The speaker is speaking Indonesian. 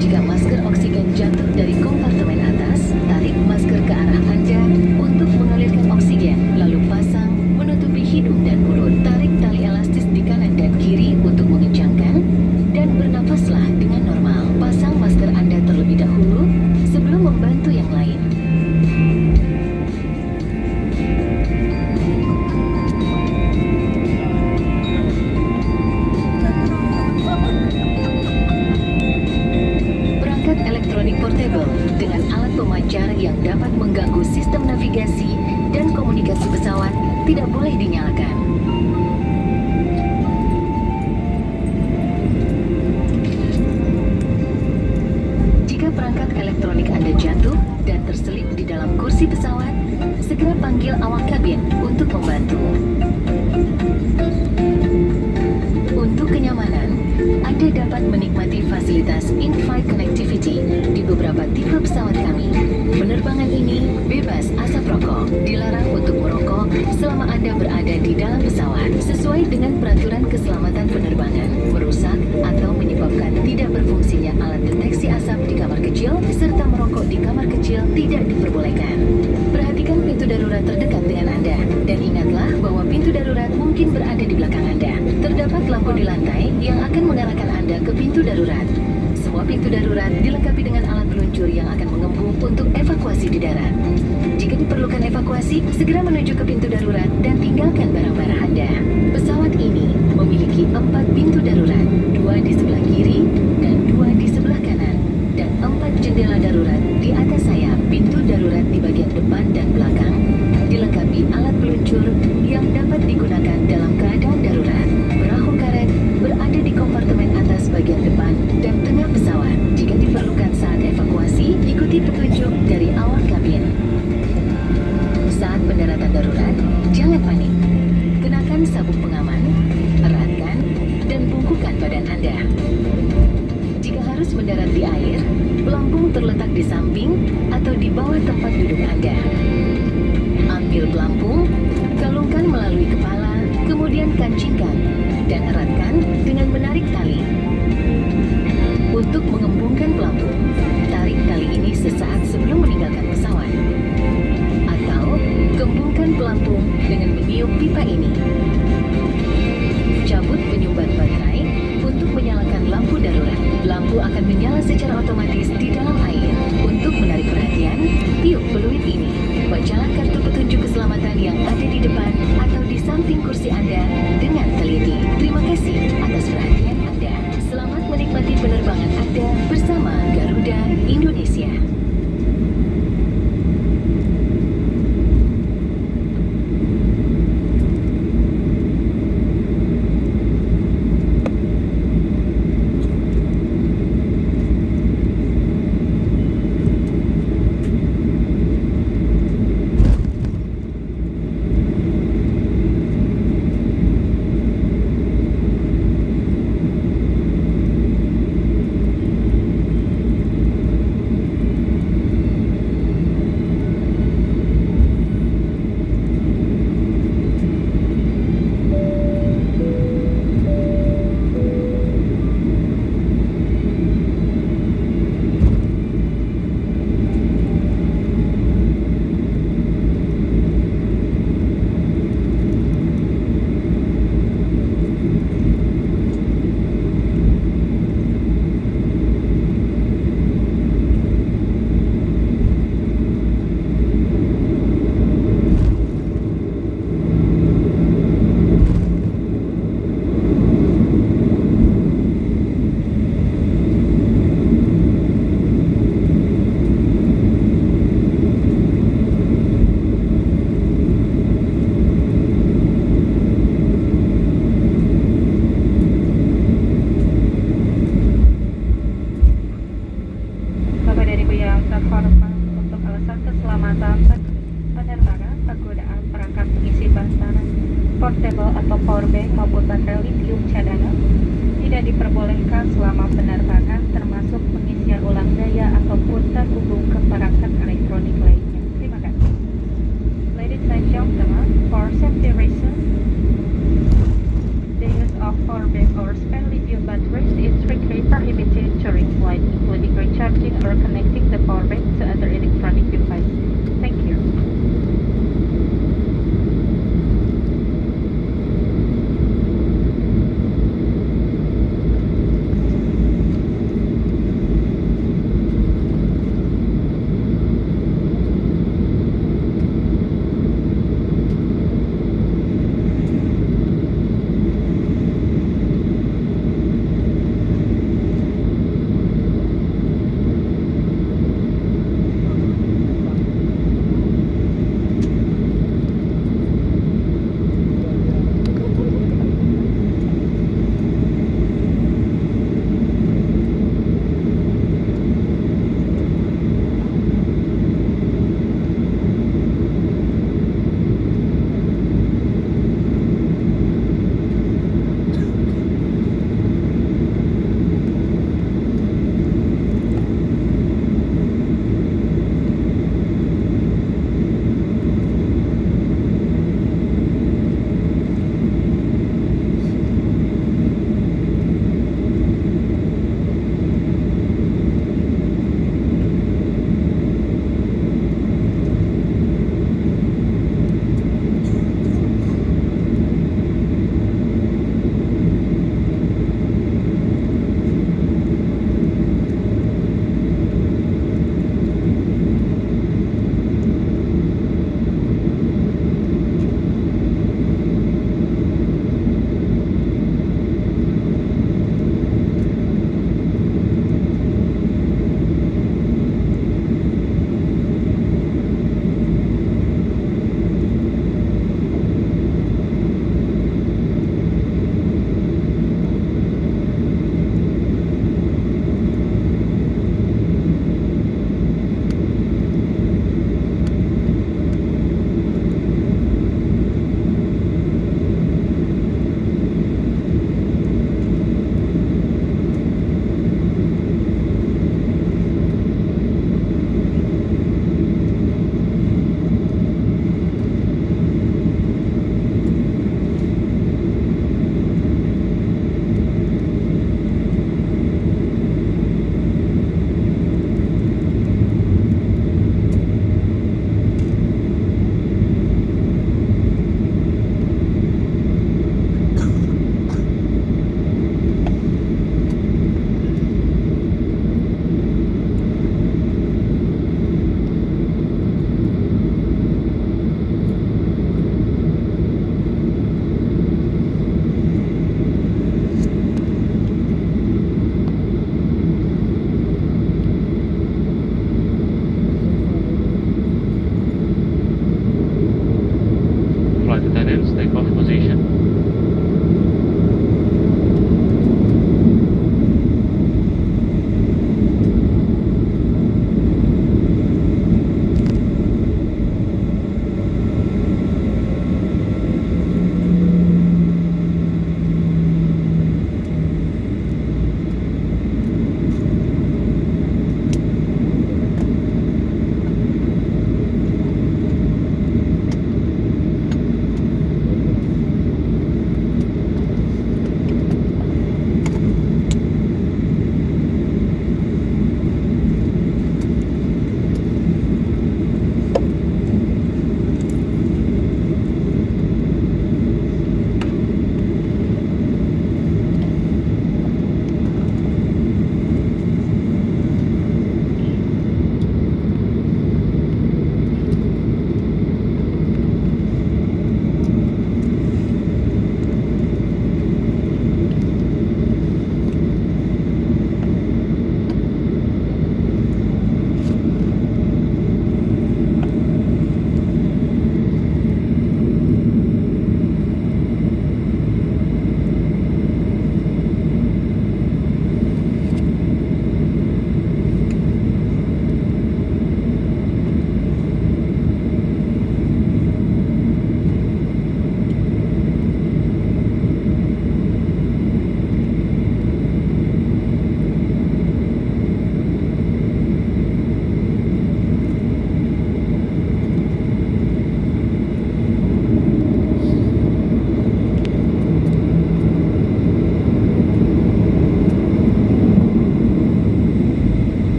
Jika masker oksigen jatuh dari kompartemen atas, tarik masker ke arah Anda untuk mengalirkan oksigen, lalu pasang menutupi hidung dan mulut. Tarik tali elastis di kanan dan kiri untuk mengencangkan dan bernafaslah dengan normal. Pasang masker Anda terlebih dahulu sebelum membantu yang lain. Perangkat elektronik portable dengan alat pemancar yang dapat mengganggu sistem navigasi dan komunikasi pesawat tidak boleh dinyalakan. Jika perangkat elektronik Anda jatuh dan terselip di dalam kursi pesawat, segera panggil awak kabin untuk membantu. Untuk kenyamanan, Anda dapat menikmati fasilitas in-flight connectivity di beberapa tipe pesawat kami. Penerbangan ini bebas asap rokok, dilarang untuk merokok selama Anda berada di dalam pesawat. Sesuai dengan peraturan keselamatan penerbangan, merusak atau menyebabkan tidak berfungsinya alat deteksi asap di kamar kecil serta merokok di kamar kecil tidak diperbolehkan. Perhatikan pintu darurat terdekat dengan Anda dan ingatlah bahwa pintu darurat mungkin berada di belakang Anda. Terdapat lampu di lantai yang akan mengarahkan Anda ke pintu darurat. Semua pintu darurat dilengkapi dengan alat peluncur yang akan mengembung untuk evakuasi di darat. Jika diperlukan evakuasi, segera menuju ke pintu darurat dan tinggalkan barang-barang Anda. Pesawat ini memiliki 4 pintu darurat, 2 di sebelah kiri dan 2 di sebelah kanan, dan 4 jendela darurat di atas sayap. Pintu darurat di bagian depan dan belakang dilengkapi alat peluncur yang dapat digunakan dalam keadaan darurat. Perahu karet berada di kompartemen atas bagian depan dan tengah pesawat. Jika diperlukan saat evakuasi, ikuti petunjuk dari awak kabin. Saat pendaratan darurat, jangan panik. Kenakan sabuk pengaman, eratkan, dan bungkukan badan Anda. Jika harus mendarat di air, pelampung terletak di samping atau di bawah tempat duduk Anda. Ambil pelampung, galungkan melalui kepala, kemudian kancingkan, dan eratkan dengan menarik tali. Untuk mengembungkan pelampung, tarik tali ini sesaat sebelum meninggalkan pesawat. Atau, gembungkan pelampung dengan meniup pipa ini. Cabut penyumbat baterai untuk menyalakan lampu darurat. Lampu akan menyala secara otomatis di dalam air. Untuk menarik perhatian, tiup peluit ini. Bacalah kartu petunjuk keselamatan yang ada di depan atau di samping kursi Anda dengan teliti. Terima kasih atas perhatian Anda. Selamat menikmati penerbangan Anda bersama Garuda Indonesia. portable atau powerbank maupun baterai lithium cadangan tidak diperbolehkan selama penerbangan, termasuk pengisian ulang daya ataupun terhubung ke perangkat elektronik lainnya. Terima kasih. Ladies and gentlemen, for safety reasons, the use of powerbank or spare lithium batteries is strictly prohibited during flight. charging or connecting the power bank